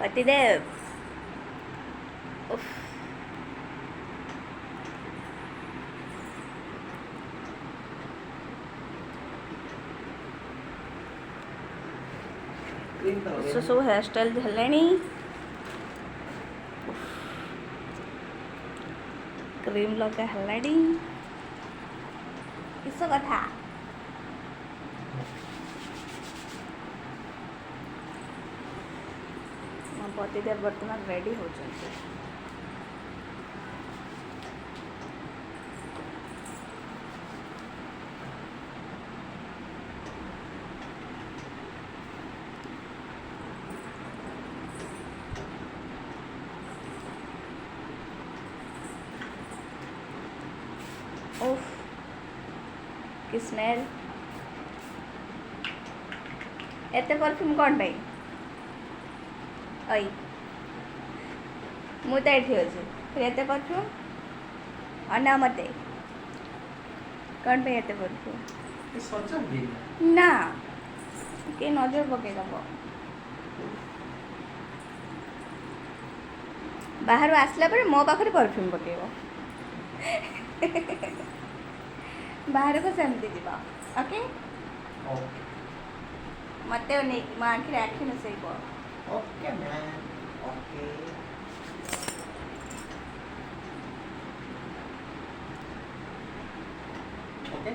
पतिदेव उफ सब हेयर स्टाइल हेलाणी क्रीम लगा हेलाणी किस कथा पतिदेव बर्तमान रेडी हो उफ कि स्मेल एते परफ्यूम कौन पाई आई मुझे ये अच्छे फिर एते परफ्यूम अना मते कौन पे एते परफ्यूम ना के नजर पके दब बाहर आसला पर मो पाखे परफ्यूम पकेब बाहर को सेमती जीवा ओके मत नहीं मो आखिर आखि मिसेब ओके मैम ओके ओके